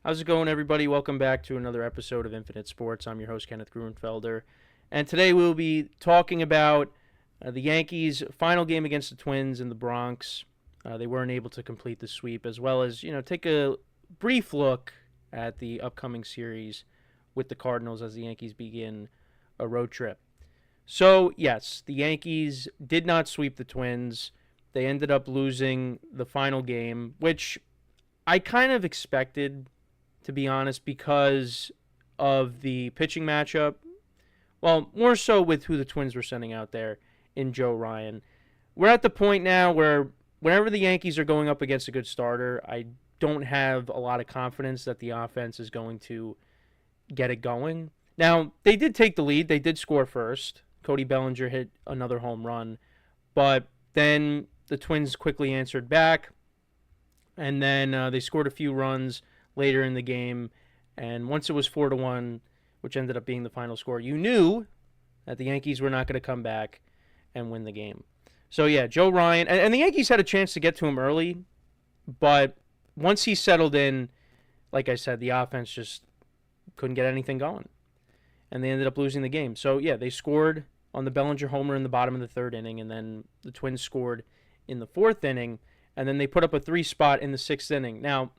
How's it going, everybody? Welcome back to another episode of Infinite Sports. I'm your host, Kenneth Gruenfelder. And today we'll be talking about the Yankees' final game against the Twins in the Bronx. They weren't able to complete the sweep, as well as, take a brief look at the upcoming series with the Cardinals as the Yankees begin a road trip. So, yes, the Yankees did not sweep the Twins. They ended up losing the final game, which I kind of expected, to be honest, because of the pitching matchup. Well, more so with who the Twins were sending out there in Joe Ryan. We're at the point now where whenever the Yankees are going up against a good starter, I don't have a lot of confidence that the offense is going to get it going. Now, they did take the lead. They did score first. Cody Bellinger hit another home run. But then the Twins quickly answered back. And then they scored a few runs later in the game. And once it was 4-1, which ended up being the final score, you knew that the Yankees were not going to come back and win the game. So, yeah, Joe Ryan. And the Yankees had a chance to get to him early. But once he settled in, like I said, the offense just couldn't get anything going. And they ended up losing the game. So, yeah, they scored on the Bellinger homer in the bottom of the third inning. And then the Twins scored in the fourth inning. And then they put up a 3-spot in the sixth inning. Now,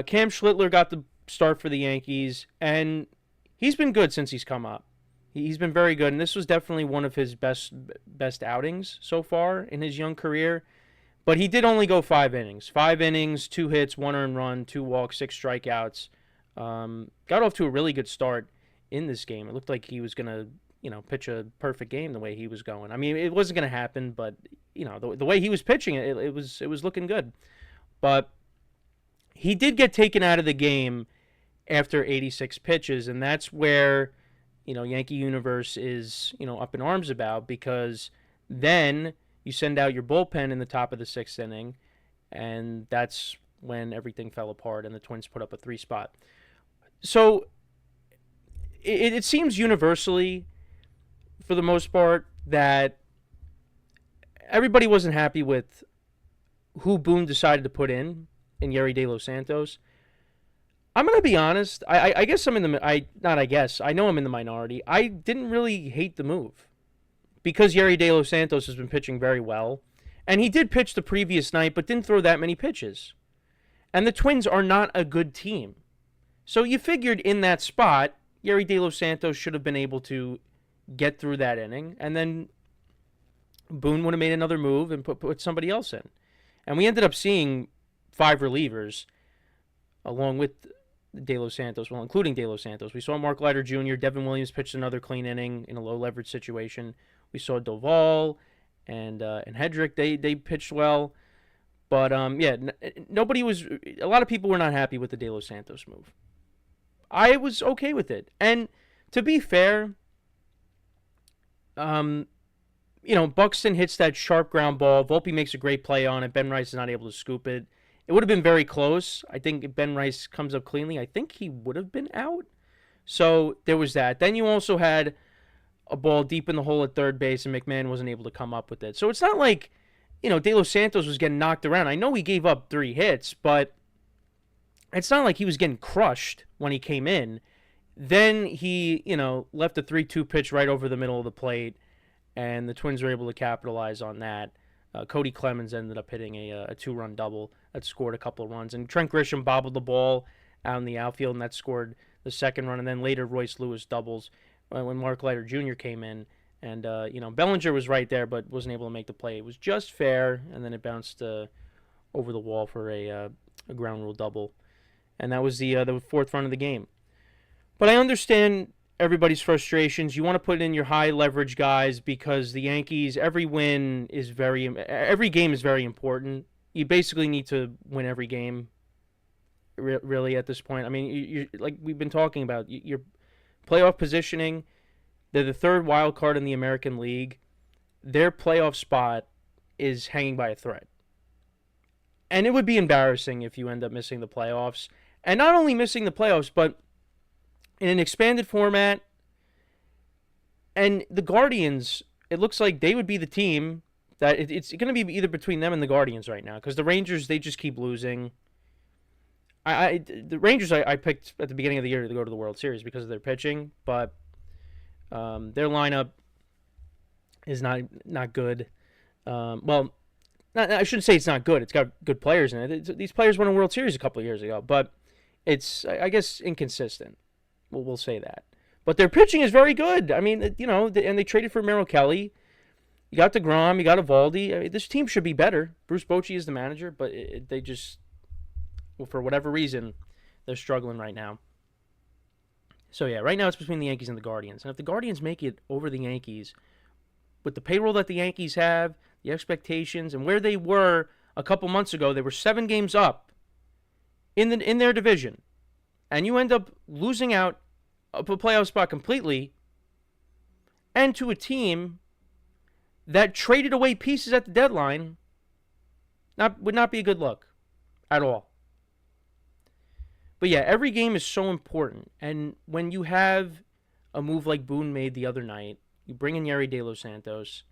Cam Schlittler got the start for the Yankees. And he's been good since he's come up. He's been very good. And this was definitely one of his best outings so far in his young career. But he did only go 5 innings. 5 innings, 2 hits, 1 earned run, 2 walks, 6 strikeouts. Got off to a really good start in this game. It looked like he was going to, pitch a perfect game the way he was going. I mean, it wasn't going to happen, but, the way he was pitching it was looking good. But he did get taken out of the game after 86 pitches, and that's where, Yankee Universe is, up in arms about, because then you send out your bullpen in the top of the 6th inning, and that's when everything fell apart and the Twins put up a 3-spot. So it seems universally, for the most part, that everybody wasn't happy with who Boone decided to put in Yerry De Los Santos. I'm going to be honest. I guess I'm in the... I know I'm in the minority. I didn't really hate the move because Yerry De Los Santos has been pitching very well. And he did pitch the previous night, but didn't throw that many pitches. And the Twins are not a good team. So you figured in that spot, Yerry De Los Santos should have been able to get through that inning. And then Boone would have made another move and put somebody else in. And we ended up seeing 5 relievers along with De Los Santos, well, including De Los Santos. We saw Mark Leiter Jr., Devin Williams pitched another clean inning in a low-leverage situation. We saw Doval and Hedrick. They pitched well. But, nobody was... A lot of people were not happy with the De Los Santos move. I was okay with it. And to be fair, Buxton hits that sharp ground ball. Volpe makes a great play on it. Ben Rice is not able to scoop it. It would have been very close. I think if Ben Rice comes up cleanly, I think he would have been out. So there was that. Then you also had a ball deep in the hole at third base, and McMahon wasn't able to come up with it. So it's not like, De Los Santos was getting knocked around. I know he gave up 3 hits, but it's not like he was getting crushed when he came in. Then he, left a 3-2 pitch right over the middle of the plate, and the Twins were able to capitalize on that. Cody Clemens ended up hitting a 2-run double that scored a couple of runs. And Trent Grisham bobbled the ball out in the outfield, and that scored the second run. And then later Royce Lewis doubles when Mark Leiter Jr. came in. And, Bellinger was right there but wasn't able to make the play. It was just fair, and then it bounced over the wall for a ground rule double. And that was the 4th run of the game. But I understand everybody's frustrations. You want to put in your high leverage guys because the Yankees, every game is very important. You basically need to win every game, really, at this point. I mean, you like we've been talking about, your playoff positioning. They're the 3rd wild card in the American League. Their playoff spot is hanging by a thread. And it would be embarrassing if you end up missing the playoffs. And not only missing the playoffs, but in an expanded format. And the Guardians, it looks like they would be the team that it's going to be either between them and the Guardians right now, because the Rangers, they just keep losing. The Rangers I picked at the beginning of the year to go to the World Series because of their pitching, but their lineup is not good. Well, I shouldn't say it's not good. It's got good players in it. These players won a World Series a couple of years ago, but it's, I guess, inconsistent. We'll say that. But their pitching is very good. I mean, and they traded for Merrill Kelly. You got DeGrom, you got Evaldi. I mean, this team should be better. Bruce Bochy is the manager, but they just, well, for whatever reason, they're struggling right now. So yeah, right now it's between the Yankees and the Guardians. And if the Guardians make it over the Yankees, with the payroll that the Yankees have, the expectations, and where they were a couple months ago, they were 7 games up in their division, and you end up losing out of a playoff spot completely, and to a team that traded away pieces at the deadline, would not be a good look at all. But yeah, every game is so important, and when you have a move like Boone made the other night, you bring in Yerry De Los Santos,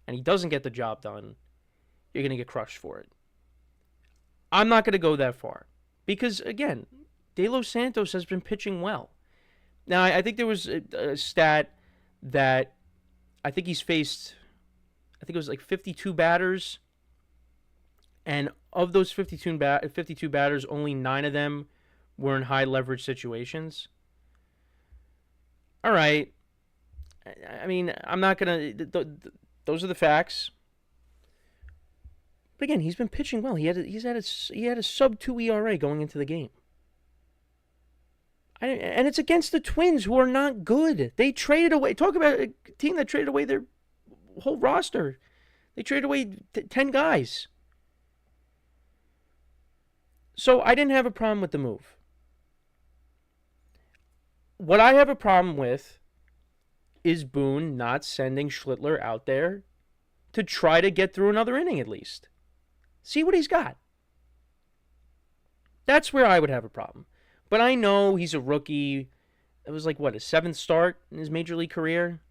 and he doesn't get the job done, you're going to get crushed for it. I'm not going to go that far, because again, De Los Santos has been pitching well. Now, I think there was a stat that I think he's faced, I think it was like 52 batters, and of those 52 batters, only 9 of them were in high leverage situations. All right. I mean, I'm not going to, those are the facts. But again, he's been pitching well. He had a sub 2 ERA going into the game. And it's against the Twins, who are not good. They traded away. Talk about a team that traded away their whole roster. They traded away 10 guys. So I didn't have a problem with the move. What I have a problem with is Boone not sending Schlittler out there to try to get through another inning at least. See what he's got. That's where I would have a problem. But I know he's a rookie. It was like, what, his 7th start in his major league career?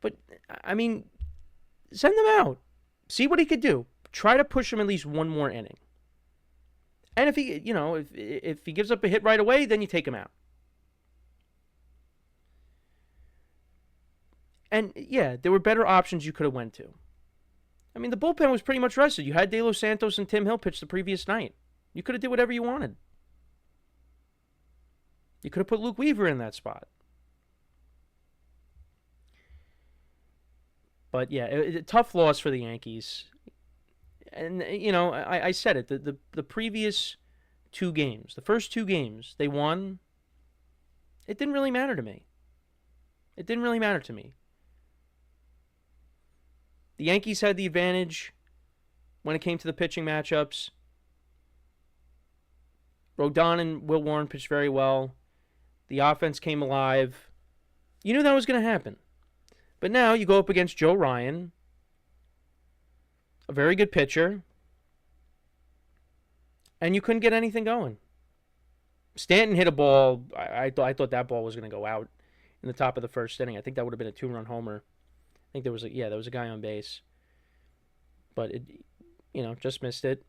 But, I mean, send him out. See what he could do. Try to push him at least one more inning. And if he, if he gives up a hit right away, then you take him out. And, yeah, there were better options you could have went to. I mean, the bullpen was pretty much rested. You had De Los Santos and Tim Hill pitch the previous night. You could have did whatever you wanted. You could have put Luke Weaver in that spot. But, yeah, a tough loss for the Yankees. And, I said it. The previous 2 games, the first 2 games, they won. It didn't really matter to me. The Yankees had the advantage when it came to the pitching matchups. Rodon and Will Warren pitched very well. The offense came alive. You knew that was going to happen. But now you go up against Joe Ryan, a very good pitcher, and you couldn't get anything going. Stanton hit a ball. I thought that ball was going to go out in the top of the first inning. I think that would have been a 2-run homer. I think there was a guy on base. But it, just missed it.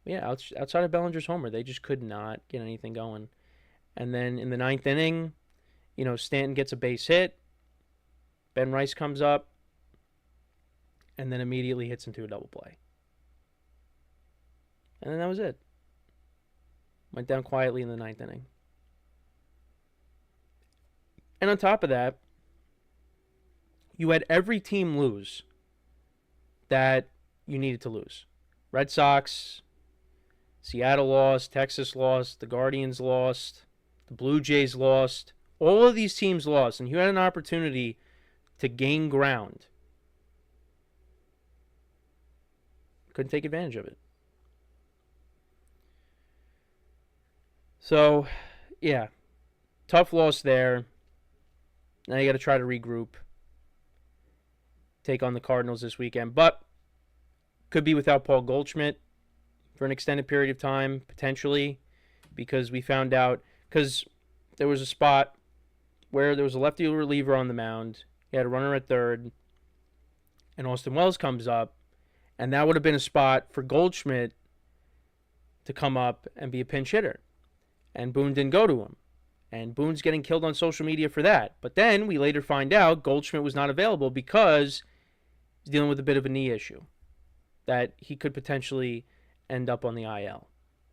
Yeah, outside of Bellinger's homer, they just could not get anything going. And then in the 9th inning, Stanton gets a base hit. Ben Rice comes up, and then immediately hits into a double play. And then that was it. Went down quietly in the 9th inning. And on top of that, you had every team lose that you needed to lose. Red Sox, Seattle lost, Texas lost, the Guardians lost, the Blue Jays lost. All of these teams lost, and you had an opportunity to gain ground. Couldn't take advantage of it. So, yeah, tough loss there. Now you got to try to regroup. Take on the Cardinals this weekend, but could be without Paul Goldschmidt for an extended period of time, potentially, because we found out, because there was a spot where there was a lefty reliever on the mound. He had a runner at third, and Austin Wells comes up, and that would have been a spot for Goldschmidt to come up and be a pinch hitter. And Boone didn't go to him. And Boone's getting killed on social media for that. But then we later find out Goldschmidt was not available because he's dealing with a bit of a knee issue that he could potentially end up on the IL.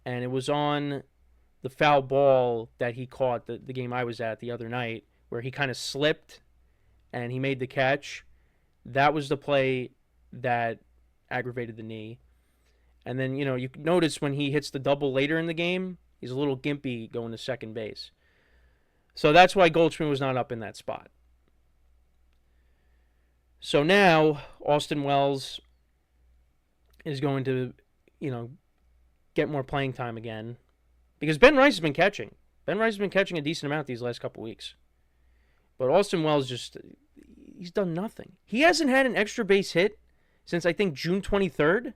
And it was on the foul ball that he caught the game I was at the other night where he kind of slipped and he made the catch. That was the play that aggravated the knee. And then, you notice when he hits the double later in the game, he's a little gimpy going to second base. So that's why Goldschmidt was not up in that spot. So now Austin Wells is going to, get more playing time again. Because Ben Rice has been catching. Ben Rice has been catching a decent amount these last couple weeks. But Austin Wells he's done nothing. He hasn't had an extra base hit since, I think, June 23rd.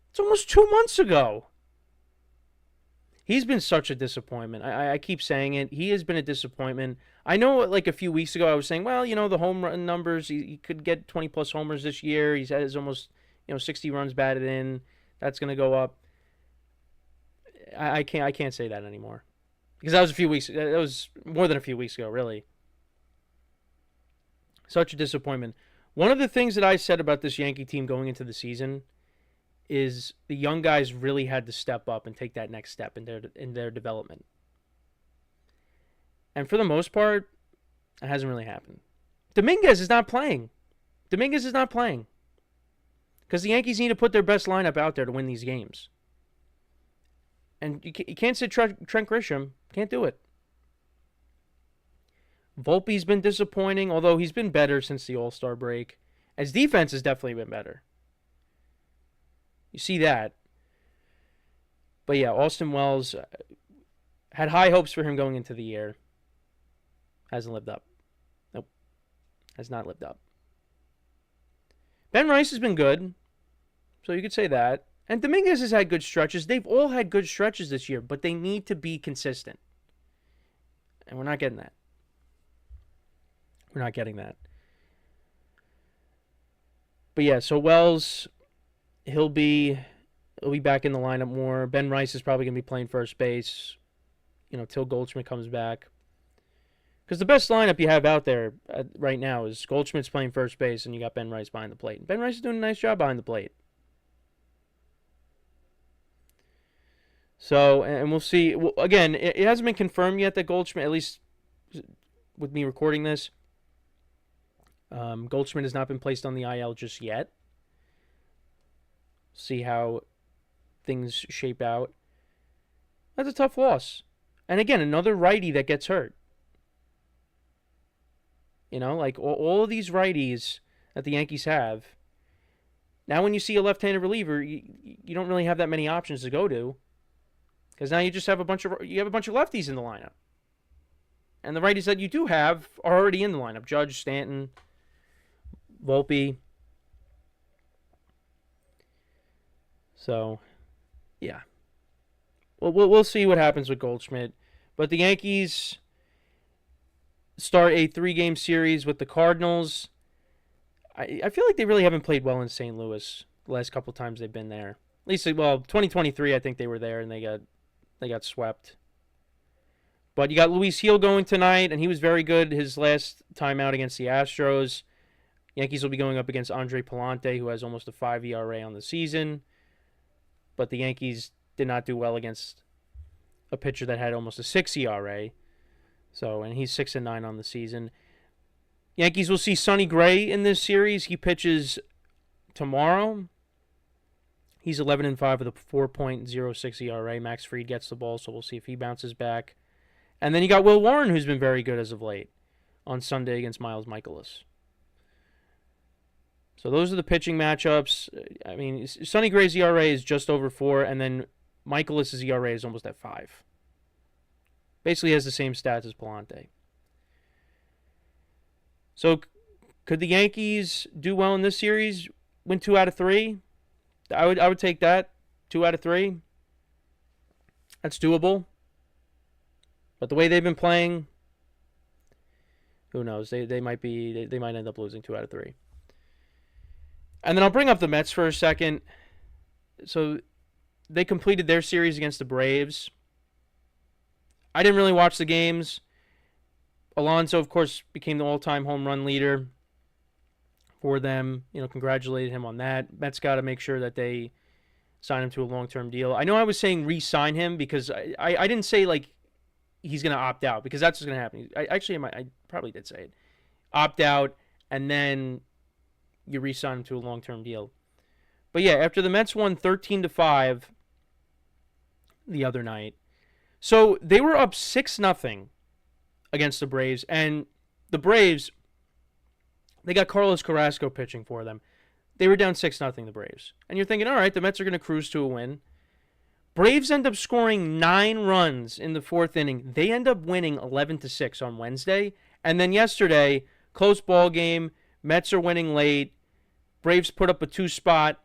It's almost 2 months ago. He's been such a disappointment. I keep saying it. He has been a disappointment. I know, like a few weeks ago, I was saying, well, the home run numbers, he could get 20-plus homers this year. He's had almost, 60 runs batted in. That's going to go up. I can't say that anymore. Because that was more than a few weeks ago, really. Such a disappointment. One of the things that I said about this Yankee team going into the season is the young guys really had to step up and take that next step in their development. And for the most part, it hasn't really happened. Dominguez is not playing. Because the Yankees need to put their best lineup out there to win these games. And you can't sit Trent Grisham. Can't do it. Volpe's been disappointing, although he's been better since the All-Star break. His defense has definitely been better. You see that. But yeah, Austin Wells had high hopes for him going into the year. Hasn't lived up. Nope. Has not lived up. Ben Rice has been good. So you could say that. And Dominguez has had good stretches. They've all had good stretches this year, but they need to be consistent. And we're not getting that. But yeah, so Wells, he'll be back in the lineup more. Ben Rice is probably going to be playing first base, till Goldschmidt comes back. Because the best lineup you have out there right now is Goldschmidt's playing first base and you got Ben Rice behind the plate. Ben Rice is doing a nice job behind the plate. So, and we'll see. Well, again, it hasn't been confirmed yet that Goldschmidt, at least with me recording this, Goldschmidt has not been placed on the IL just yet. See how things shape out. That's a tough loss. And again, another righty that gets hurt. Like all of these righties that the Yankees have. Now when you see a left-handed reliever, you don't really have that many options to go to. Because now you just have a bunch of lefties in the lineup. And the righties that you do have are already in the lineup. Judge, Stanton, Volpe. So, yeah. Well, we'll see what happens with Goldschmidt. But the Yankees start a 3-game series with the Cardinals. I feel like they really haven't played well in St. Louis the last couple times they've been there. At least, 2023, I think they were there and they got swept. But you got Luis Gil going tonight, and he was very good his last time out against the Astros. Yankees will be going up against Andre Palante, who has almost a 5 ERA on the season. But the Yankees did not do well against a pitcher that had almost a 6 ERA. And he's 6-9 on the season. Yankees will see Sonny Gray in this series. He pitches tomorrow. He's 11-5 with a 4.06 ERA. Max Fried gets the ball, so we'll see if he bounces back. And then you got Will Warren, who's been very good as of late, on Sunday against Miles Michaelis. So those are the pitching matchups. I mean, Sonny Gray's ERA is just over 4, and then Michaelis' ERA is almost at 5. Basically has the same stats as Palante. So could the Yankees do well in this series? Win 2 out of 3? I would take that. 2 out of 3. That's doable. But the way they've been playing, who knows? They might end up losing 2 out of 3. And then I'll bring up the Mets for a second. So they completed their series against the Braves. I didn't really watch the games. Alonso, of course, became the all-time home run leader for them. Congratulated him on that. Mets got to make sure that they sign him to a long-term deal. I know I was saying re-sign him because I didn't say like he's going to opt out, because that's what's going to happen. I probably did say it. Opt out, and then you re-sign him to a long-term deal. But yeah, after the Mets won 13-5 the other night, so they were up 6-0 against the Braves, and the Braves, they got Carlos Carrasco pitching for them. They were down 6-0, the Braves. And you're thinking, all right, the Mets are going to cruise to a win. Braves end up scoring 9 runs in the 4th inning. They end up winning 11-6 on Wednesday. And then yesterday, close ball game. Mets are winning late. Braves put up a 2-spot.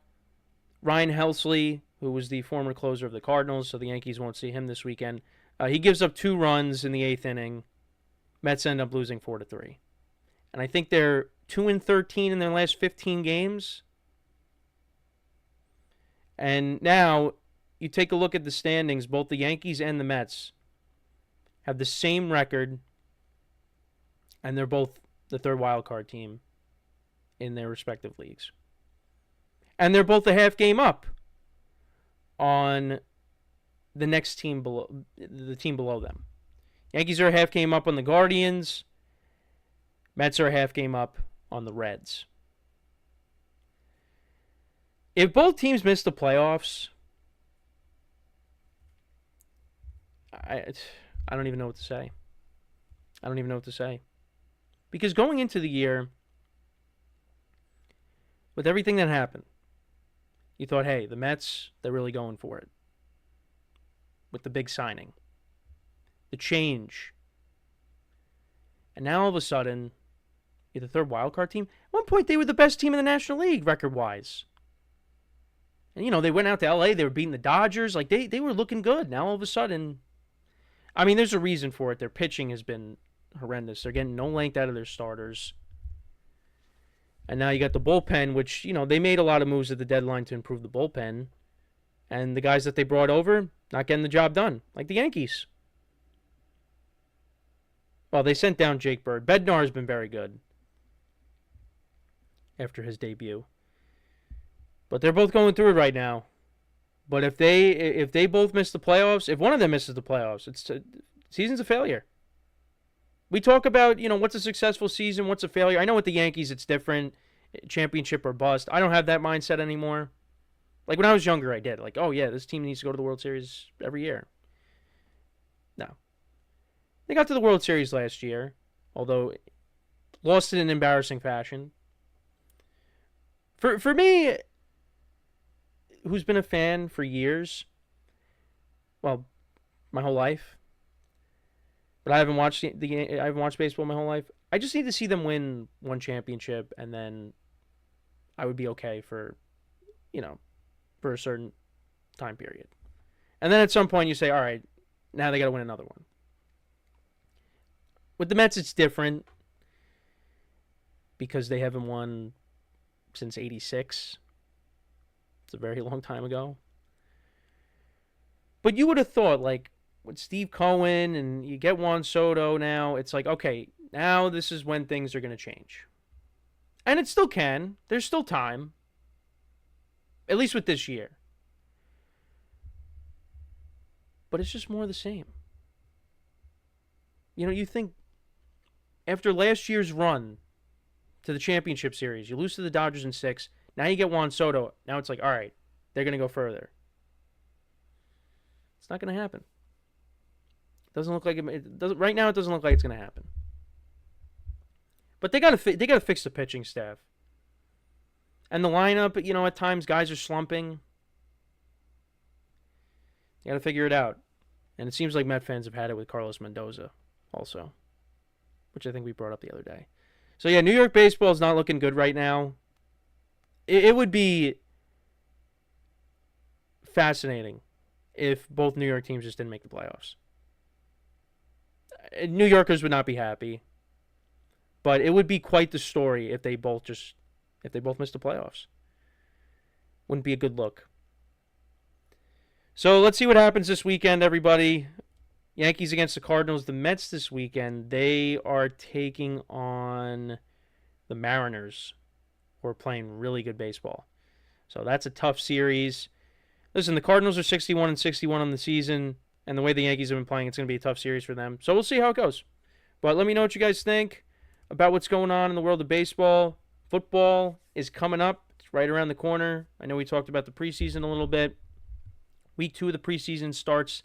Ryan Helsley, who was the former closer of the Cardinals, so the Yankees won't see him this weekend. He gives up 2 runs in the 8th inning. Mets end up losing 4-3. And I think they're 2-13 in their last 15 games. And now you take a look at the standings. Both the Yankees and the Mets have the same record, and they're both the 3rd wild card team in their respective leagues. And they're both a half game up on the next team below, the team below them. Yankees are a half game up on the Guardians. Mets are a half game up on the Reds. If both teams miss the playoffs, I don't even know what to say. I don't even know what to say. Because going into the year, with everything that happened, you thought, hey, the Mets, they're really going for it. With the big signing. The change. And now all of a sudden, you're the 3rd wildcard team. At one point, they were the best team in the National League, record-wise. And, they went out to L.A., they were beating the Dodgers. Like, they were looking good. Now all of a sudden, I mean, there's a reason for it. Their pitching has been horrendous. They're getting no length out of their starters. And now you got the bullpen, which, they made a lot of moves at the deadline to improve the bullpen. And the guys that they brought over, not getting the job done. Like the Yankees. Well, they sent down Jake Bird. Bednar has been very good after his debut. But they're both going through it right now. But if they both miss the playoffs, if one of them misses the playoffs, season's a failure. We talk about, what's a successful season, what's a failure. I know with the Yankees it's different, championship or bust. I don't have that mindset anymore. Like when I was younger, I did. Like, oh yeah, this team needs to go to the World Series every year. No. They got to the World Series last year, although lost in an embarrassing fashion. For me, who's been a fan for years, well, my whole life, but I haven't watched I haven't watched baseball my whole life. I just need to see them win one championship, and then I would be okay for a certain time period. And then at some point you say, all right, now they got to win another one. With the Mets, it's different because they haven't won since '86. It's a very long time ago. But you would have thought, like, with Steve Cohen and you get Juan Soto now, it's like, okay, now this is when things are going to change. And it still can. There's still time. At least with this year. But it's just more of the same. You think after last year's run to the championship series, you lose to the Dodgers in 6. Now you get Juan Soto. Now it's like, all right, they're going to go further. It's not going to happen. Doesn't look like it doesn't right now. It doesn't look like it's going to happen. But they got to fix the pitching staff. And the lineup, at times guys are slumping. You got to figure it out. And it seems like Met fans have had it with Carlos Mendoza also, which I think we brought up the other day. So yeah, New York baseball is not looking good right now. It would be fascinating if both New York teams just didn't make the playoffs. New Yorkers would not be happy, but it would be quite the story if they both missed the playoffs. Wouldn't be a good look. So let's see what happens this weekend, everybody. Yankees against the Cardinals. The Mets this weekend, they are taking on the Mariners, who are playing really good baseball. So that's a tough series. Listen, the Cardinals are 61-61 on the season, and the way the Yankees have been playing, it's going to be a tough series for them. So we'll see how it goes. But let me know what you guys think about what's going on in the world of baseball. Football is coming up. It's right around the corner. I know we talked about the preseason a little bit. Week 2 of the preseason starts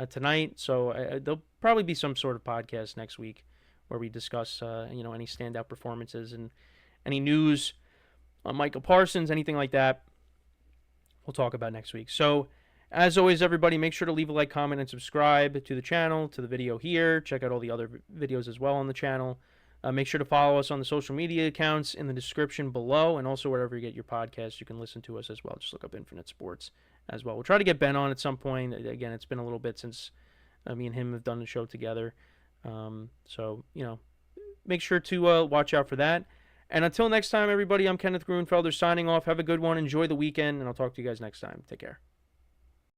tonight, so there'll probably be some sort of podcast next week where we discuss, any standout performances and any news on Michael Parsons, anything like that. We'll talk about next week. So, as always, everybody, make sure to leave a like, comment, and subscribe to the channel, to the video here. Check out all the other videos as well on the channel. Make sure to follow us on the social media accounts in the description below, and also wherever you get your podcasts, you can listen to us as well. Just look up Infinite Sports as well. We'll try to get Ben on at some point. Again, it's been a little bit since me and him have done the show together. So, make sure to watch out for that. And until next time, everybody, I'm Kenneth Gruenfelder signing off. Have a good one. Enjoy the weekend, and I'll talk to you guys next time. Take care.